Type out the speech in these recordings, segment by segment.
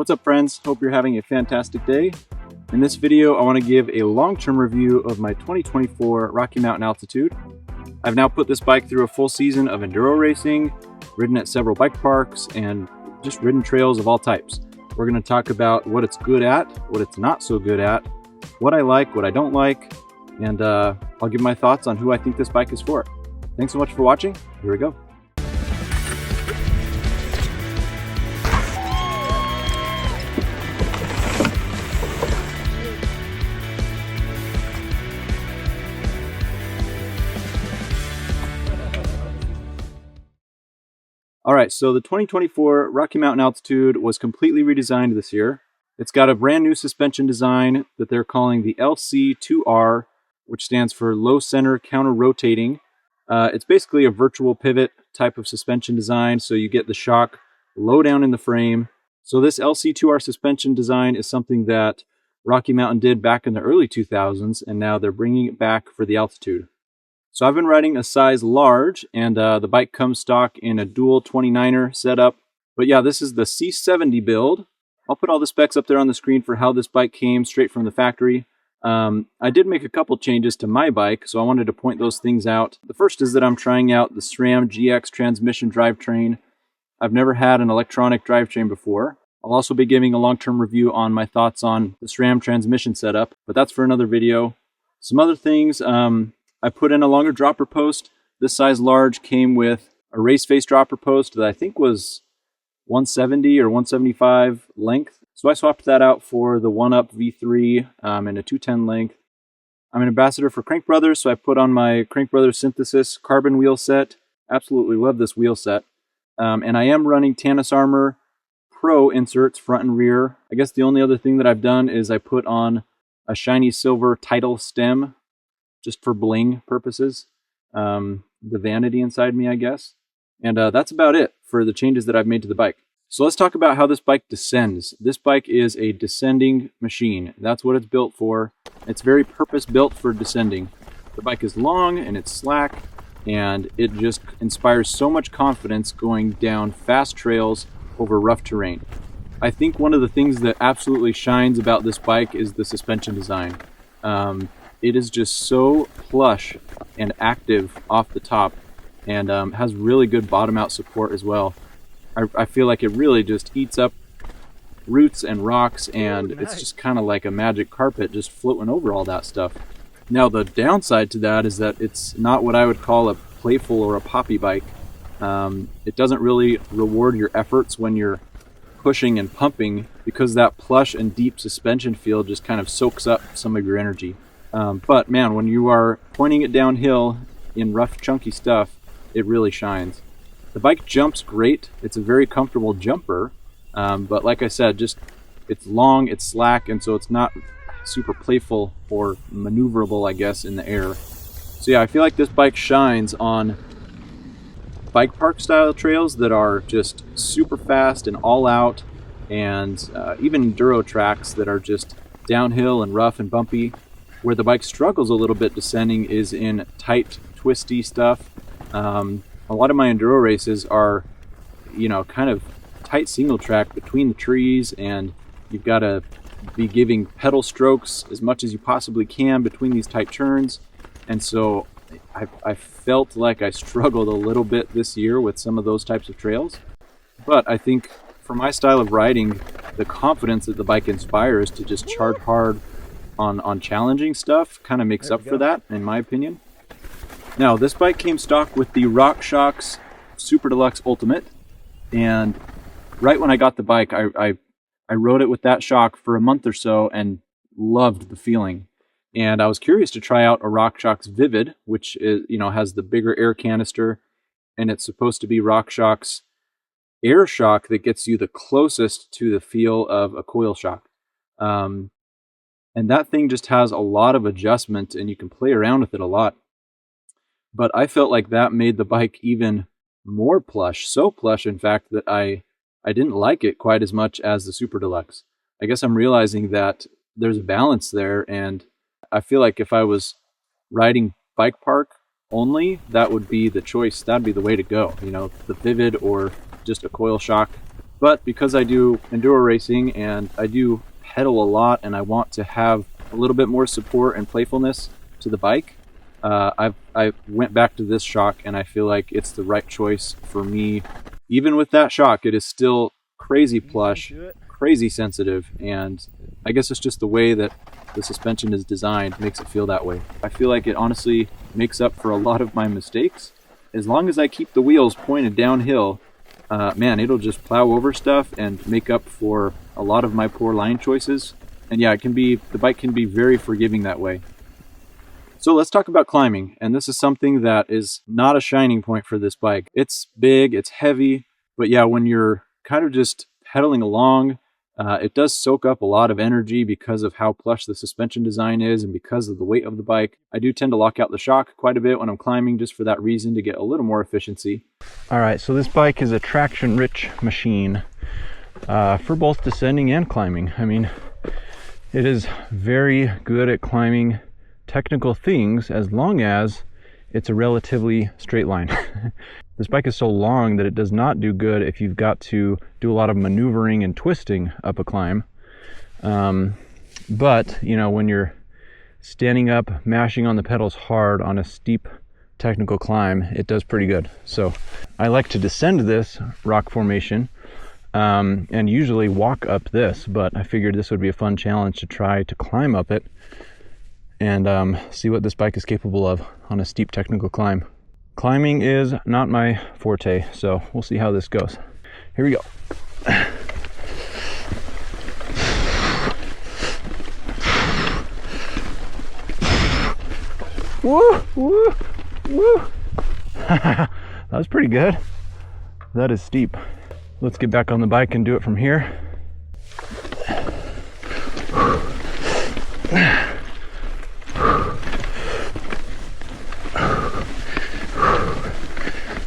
What's up, friends? Hope you're having a fantastic day. In this video, I want to give a long-term review of my 2024 Rocky Mountain Altitude. I've now put this bike through a full season of enduro racing, ridden at several bike parks, and just ridden trails of all types. We're going to talk about what it's good at, what it's not so good at, what I like, what I don't like, and I'll give my thoughts on who I think this bike is for. Thanks so much for watching. Here we go. Alright, so the 2024 Rocky Mountain Altitude was completely redesigned this year. It's got a brand new suspension design that they're calling the LC2R, which stands for Low Center Counter Rotating. It's basically a virtual pivot type of suspension design, so you get the shock low down in the frame. So this LC2R suspension design is something that Rocky Mountain did back in the early 2000s, and now they're bringing it back for the Altitude. So I've been riding a size large, and the bike comes stock in a dual 29er setup. But yeah, this is the C70 build. I'll put all the specs up there on the screen for how this bike came straight from the factory. I did make a couple changes to my bike, so I wanted to point those things out. The first is that I'm trying out the SRAM GX transmission drivetrain. I've never had an electronic drivetrain before. I'll also be giving a long-term review on my thoughts on the SRAM transmission setup, but that's for another video. Some other things, I put in a longer dropper post. This size large came with a race face dropper post that I think was 170 or 175 length. So I swapped that out for the 1UP V3 and a 210 length. I'm an ambassador for Crank Brothers, so I put on my Crank Brothers Synthesis carbon wheel set. Absolutely love this wheel set. And I am running Tannus Armour Pro inserts front and rear. I guess the only other thing that I've done is I put on a shiny silver title stem just for bling purposes. The vanity inside me, I guess. And that's about it for the changes that I've made to the bike. So let's talk about how this bike descends. This bike is a descending machine. That's what it's built for. It's very purpose-built for descending. The bike is long and it's slack, and it just inspires so much confidence going down fast trails over rough terrain. I think one of the things that absolutely shines about this bike is the suspension design. It is just so plush and active off the top, and has really good bottom-out support as well. I feel like it really just eats up roots and rocks, and it's just kind of like a magic carpet just floating over all that stuff. Now, the downside to that is that it's not what I would call a playful or a poppy bike. It doesn't really reward your efforts when you're pushing and pumping, because that plush and deep suspension feel just kind of soaks up some of your energy. But man, when you are pointing it downhill in rough, chunky stuff, it really shines. The bike jumps great. It's a very comfortable jumper, but like I said, just it's long, it's slack, and so it's not super playful or maneuverable, I guess, in the air. So yeah, I feel like this bike shines on bike park style trails that are just super fast and all out, and even enduro tracks that are just downhill and rough and bumpy. Where the bike struggles a little bit descending is in tight, twisty stuff. A lot of my enduro races are, kind of tight single track between the trees, and you've got to be giving pedal strokes as much as you possibly can between these tight turns. And so I felt like I struggled a little bit this year with some of those types of trails. But I think for my style of riding, the confidence that the bike inspires to just charge hard on challenging stuff kind of makes up for that, in my opinion. Now, this bike came stock with the RockShox Super Deluxe Ultimate, and right when I got the bike, I rode it with that shock for a month or so and loved the feeling. And I was curious to try out a RockShox Vivid, which is, has the bigger air canister, and it's supposed to be RockShox air shock that gets you the closest to the feel of a coil shock. And that thing just has a lot of adjustment, and you can play around with it a lot. But I felt like that made the bike even more plush, so plush, in fact, that I didn't like it quite as much as the Super Deluxe. I guess I'm realizing that there's a balance there, and I feel like if I was riding bike park only, that would be the choice. That'd be the way to go, the Vivid or just a coil shock. But because I do enduro racing and I do pedal a lot and I want to have a little bit more support and playfulness to the bike, I went back to this shock, and I feel like it's the right choice for me. Even with that shock, it is still crazy plush, crazy sensitive, and I guess it's just the way that the suspension is designed makes it feel that way. I feel like it honestly makes up for a lot of my mistakes. As long as I keep the wheels pointed downhill, man, it'll just plow over stuff and make up for a lot of my poor line choices. And yeah, the bike can be very forgiving that way. So let's talk about climbing, and this is something that is not a shining point for this bike. It's big, it's heavy, but yeah, when you're kind of just pedaling along, it does soak up a lot of energy because of how plush the suspension design is and because of the weight of the bike. I do tend to lock out the shock quite a bit when I'm climbing just for that reason, to get a little more efficiency. All right, so this bike is a traction-rich machine for both descending and climbing. I mean, it is very good at climbing technical things as long as it's a relatively straight line. This bike is so long that it does not do good if you've got to do a lot of maneuvering and twisting up a climb. But you know, when you're standing up, mashing on the pedals hard on a steep technical climb, it does pretty good. So I like to descend this rock formation and usually walk up this, but I figured this would be a fun challenge to try to climb up it and see what this bike is capable of on a steep technical climb. Climbing is not my forte, so we'll see how this goes. Here we go. Woo, woo, woo. That was pretty good. That is steep. Let's get back on the bike and do it from here.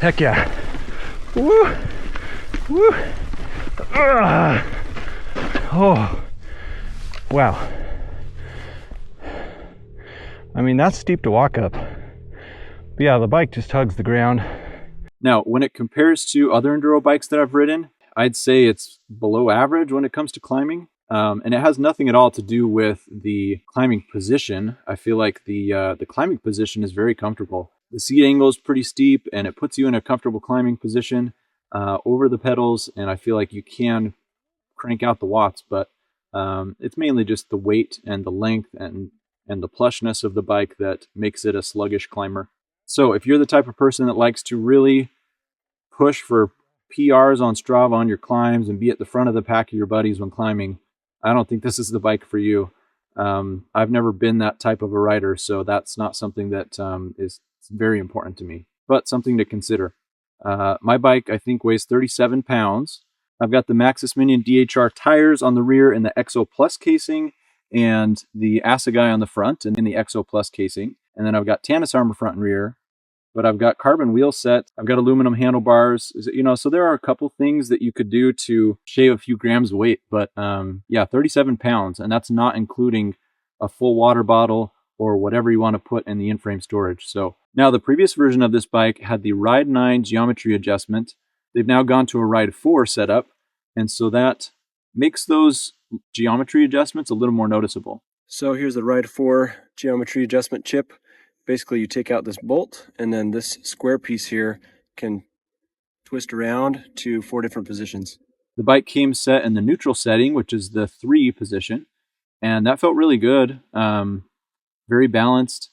Heck yeah. Woo! Woo! Oh, wow. I mean, that's steep to walk up. But yeah, the bike just hugs the ground. Now, when it compares to other enduro bikes that I've ridden, I'd say it's below average when it comes to climbing. And it has nothing at all to do with the climbing position. I feel like the climbing position is very comfortable. The seat angle is pretty steep, and it puts you in a comfortable climbing position over the pedals, and I feel like you can crank out the watts, but it's mainly just the weight and the length and the plushness of the bike that makes it a sluggish climber. So if you're the type of person that likes to really push for PRs on Strava on your climbs and be at the front of the pack of your buddies when climbing, I don't think this is the bike for you. I've never been that type of a rider, so that's not something that is very important to me, but something to consider. My bike, I think, weighs 37 pounds. I've got the Maxxis Minion DHR tires on the rear in the Exo Plus casing, and the Assegai on the front and in the Exo Plus casing. And then I've got Tannus Armour front and rear, but I've got carbon wheel set. I've got aluminum handlebars. You know, so there are a couple things that you could do to shave a few grams of weight, but yeah, 37 pounds, and that's not including a full water bottle or whatever you want to put in the in-frame storage. So now the previous version of this bike had the Ride 9 geometry adjustment. They've now gone to a Ride 4 setup, and so that makes those geometry adjustments a little more noticeable. So here's the Ride 4 geometry adjustment chip. Basically, you take out this bolt, and then this square piece here can twist around to 4 different positions. The bike came set in the neutral setting, which is the 3 position, and that felt really good. Very balanced.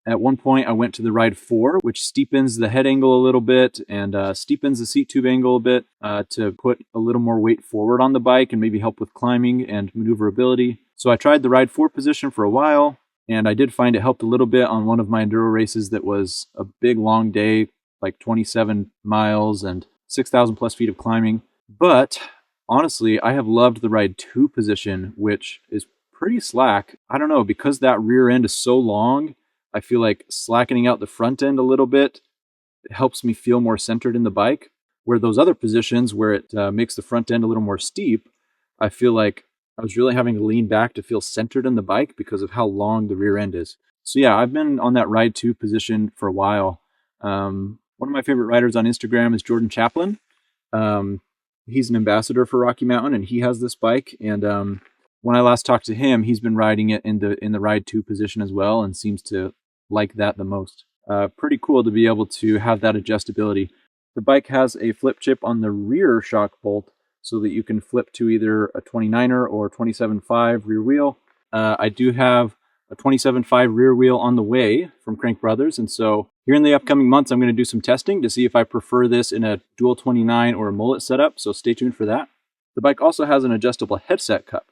At one point, I went to the Ride 4, which steepens the head angle a little bit and steepens the seat tube angle a bit to put a little more weight forward on the bike and maybe help with climbing and maneuverability. So I tried the Ride 4 position for a while, and I did find it helped a little bit on one of my enduro races that was a big, long day, like 27 miles and 6,000 plus feet of climbing. But honestly, I have loved the Ride 2 position, which is pretty slack. I don't know, because that rear end is so long, I feel like slackening out the front end a little bit, it helps me feel more centered in the bike. Where those other positions where it makes the front end a little more steep, I feel like I was really having to lean back to feel centered in the bike because of how long the rear end is. So yeah, I've been on that Ride 2 position for a while. One of my favorite riders on Instagram is Jordan Chaplin. He's an ambassador for Rocky Mountain, and he has this bike. And when I last talked to him, he's been riding it in the Ride 2 position as well, and seems to like that the most. Pretty cool to be able to have that adjustability. The bike has a flip chip on the rear shock bolt, so that you can flip to either a 29er or 27.5 rear wheel. I do have a 27.5 rear wheel on the way from Crank Brothers, and so here in the upcoming months, I'm going to do some testing to see if I prefer this in a dual 29 or a mullet setup, so stay tuned for that. The bike also has an adjustable headset cup,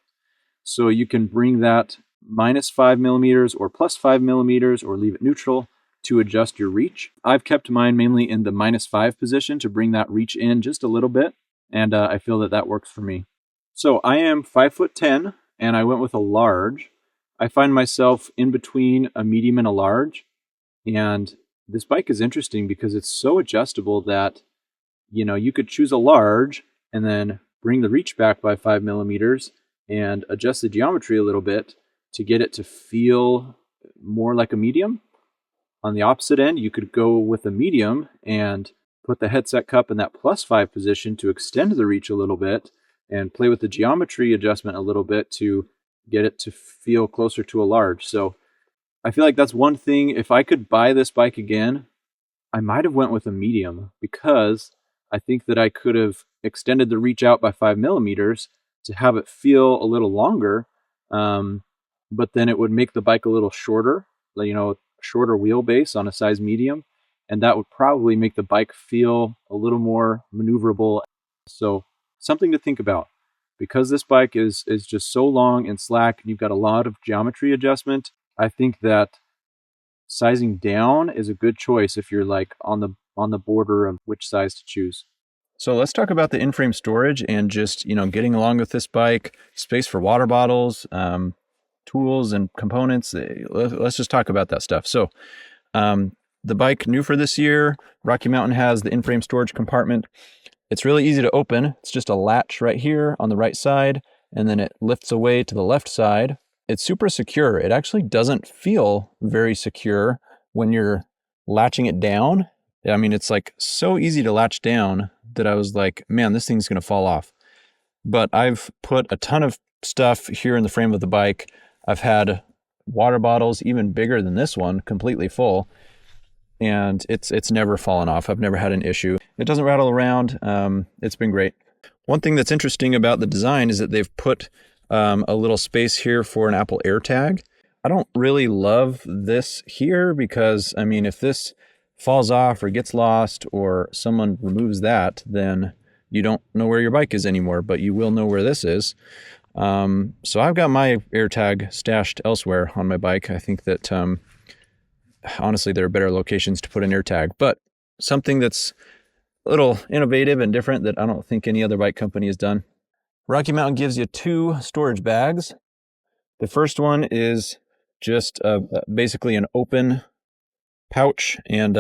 so you can bring that -5mm or +5mm or leave it neutral to adjust your reach. I've kept mine mainly in the -5 position to bring that reach in just a little bit, and I feel that that works for me. So I am 5'10", and I went with a large. I find myself in between a medium and a large, and this bike is interesting because it's so adjustable that, you know, you could choose a large and then bring the reach back by 5mm and adjust the geometry a little bit to get it to feel more like a medium. On the opposite end, you could go with a medium and put the headset cup in that +5 position to extend the reach a little bit and play with the geometry adjustment a little bit to get it to feel closer to a large. So I feel like that's one thing. If I could buy this bike again, I might have went with a medium, because I think that I could have extended the reach out by 5mm to have it feel a little longer, but then it would make the bike a little shorter, you know, shorter wheelbase on a size medium, and that would probably make the bike feel a little more maneuverable. So something to think about, because this bike is just so long and slack, and you've got a lot of geometry adjustment. I think that sizing down is a good choice if you're like on the border of which size to choose. So let's talk about the in-frame storage and just, you know, getting along with this bike, space for water bottles, tools and components. Let's just talk about that stuff. So the bike, new for this year, Rocky Mountain has the in-frame storage compartment. It's really easy to open. It's just a latch right here on the right side, and then it lifts away to the left side. It's super secure. It actually doesn't feel very secure when you're latching it down. I mean, it's like so easy to latch down that I was like, man, this thing's going to fall off. But I've put a ton of stuff here in the frame of the bike. I've had water bottles even bigger than this one, completely full, and it's never fallen off. I've never had an issue. It doesn't rattle around. It's been great. One thing that's interesting about the design is that they've put a little space here for an Apple AirTag. I don't really love this here because, I mean, if this falls off or gets lost or someone removes that, then you don't know where your bike is anymore, but you will know where this is. So I've got my AirTag stashed elsewhere on my bike. I think that honestly, there are better locations to put an AirTag, but something that's a little innovative and different that I don't think any other bike company has done. Rocky Mountain gives you 2 storage bags. The first one is just basically an open pouch, and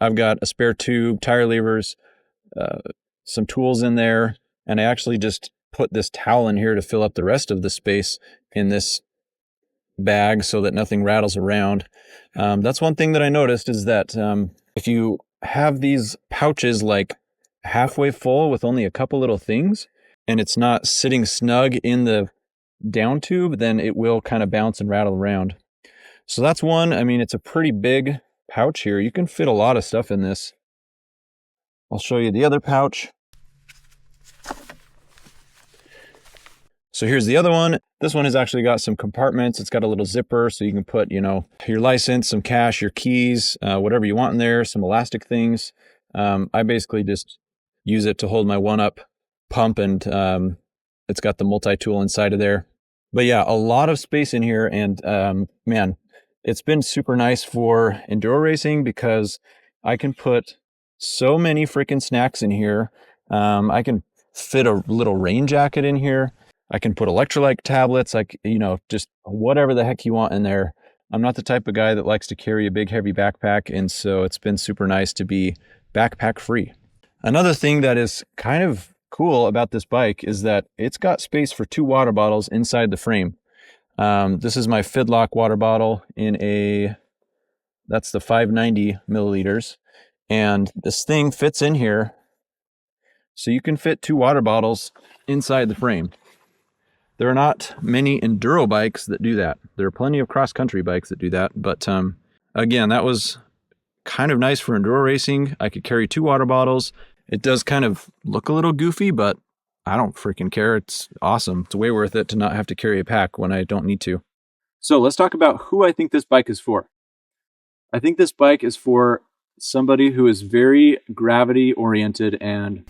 I've got a spare tube, tire levers, some tools in there, and I actually just put this towel in here to fill up the rest of the space in this bag so that nothing rattles around. That's one thing that I noticed, is that if you have these pouches like halfway full with only a couple little things, and it's not sitting snug in the down tube, then it will kind of bounce and rattle around. So that's one. I mean, it's a pretty big pouch here. You can fit a lot of stuff in this. I'll show you the other pouch. So here's the other one. This one has actually got some compartments. It's got a little zipper, so you can put, you know, your license, some cash, your keys, whatever you want in there, some elastic things. I basically just use it to hold my one-up pump, and it's got the multi-tool inside of there. But yeah, a lot of space in here, and man, it's been super nice for enduro racing because I can put so many freaking snacks in here. I can fit a little rain jacket in here. I can put electrolyte tablets, like, you know, just whatever the heck you want in there. I'm not the type of guy that likes to carry a big heavy backpack, and so it's been super nice to be backpack free. Another thing that is kind of cool about this bike is that it's got space for 2 water bottles inside the frame. This is my Fidlock water bottle in that's the 590 milliliters. And this thing fits in here So you can fit 2 water bottles inside the frame. There are not many enduro bikes that do that. There are plenty of cross-country bikes that do that, but again, that was kind of nice for enduro racing. I could carry 2 water bottles. It does kind of look a little goofy, but I don't freaking care. It's awesome. It's way worth it to not have to carry a pack when I don't need to. So let's talk about who I think this bike is for. I think this bike is for somebody who is very gravity oriented and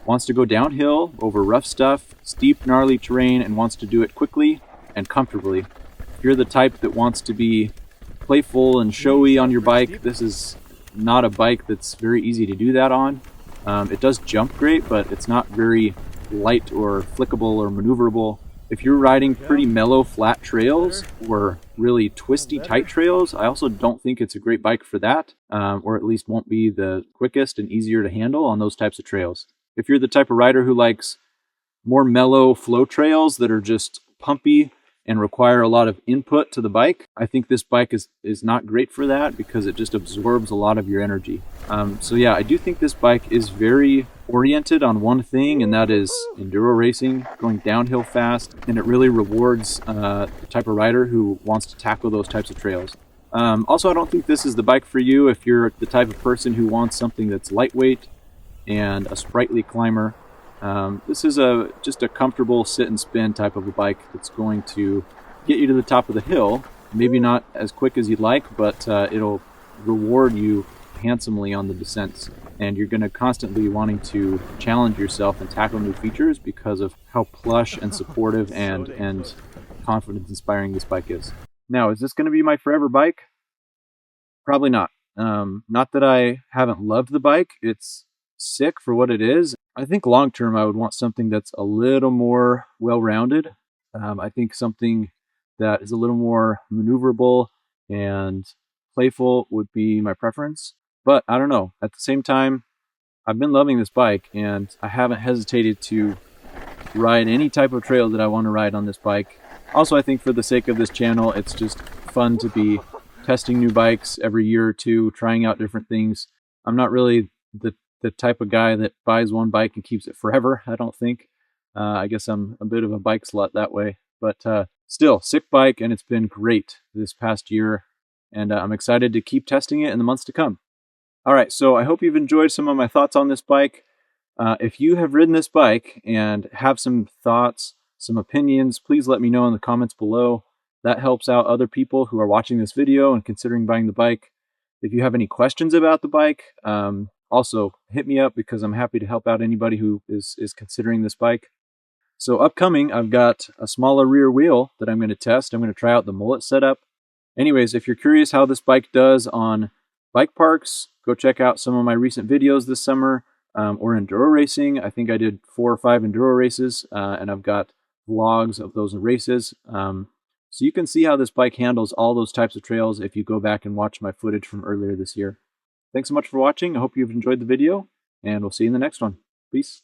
wants to go downhill over rough stuff, steep, gnarly terrain, and wants to do it quickly and comfortably. If you're the type that wants to be playful and showy on your bike, this is not a bike that's very easy to do that on. It does jump great, but it's not very light or flickable or maneuverable. If you're riding pretty mellow flat trails or really twisty tight trails, I also don't think it's a great bike for that, or at least won't be the quickest and easier to handle on those types of trails. If you're the type of rider who likes more mellow flow trails that are just pumpy and require a lot of input to the bike, I think this bike is not great for that because it just absorbs a lot of your energy. So yeah, I do think this bike is very oriented on one thing, and that is enduro racing, going downhill fast, and it really rewards the type of rider who wants to tackle those types of trails. Also, I don't think this is the bike for you if you're the type of person who wants something that's lightweight and a sprightly climber. This is just a comfortable sit and spin type of a bike that's going to get you to the top of the hill. Maybe not as quick as you'd like, but it'll reward you handsomely on the descents. And you're going to constantly be wanting to challenge yourself and tackle new features because of how plush and supportive and confidence inspiring this bike is. Now, is this going to be my forever bike? Probably not. Not that I haven't loved the bike. It's sick for what it is. I think long term I would want something that's a little more well-rounded. I think something that is a little more maneuverable and playful would be my preference. But I don't know. At the same time, I've been loving this bike and I haven't hesitated to ride any type of trail that I want to ride on this bike. Also, I think for the sake of this channel, it's just fun to be testing new bikes every year or two, trying out different things. I'm not really the type of guy that buys one bike and keeps it forever, I don't think. I guess I'm a bit of a bike slut that way. But still, sick bike, and it's been great this past year. And I'm excited to keep testing it in the months to come. All right, so I hope you've enjoyed some of my thoughts on this bike. If you have ridden this bike and have some thoughts, some opinions, please let me know in the comments below. That helps out other people who are watching this video and considering buying the bike. If you have any questions about the bike, also hit me up because I'm happy to help out anybody who is considering this bike. So upcoming, I've got a smaller rear wheel that I'm going to test. I'm going to try out the mullet setup. Anyways, if you're curious how this bike does on bike parks, go check out some of my recent videos this summer, or enduro racing. I think I did 4 or 5 enduro races, and I've got vlogs of those races. So you can see how this bike handles all those types of trails if you go back and watch my footage from earlier this year. Thanks so much for watching. I hope you've enjoyed the video, and we'll see you in the next one. Peace.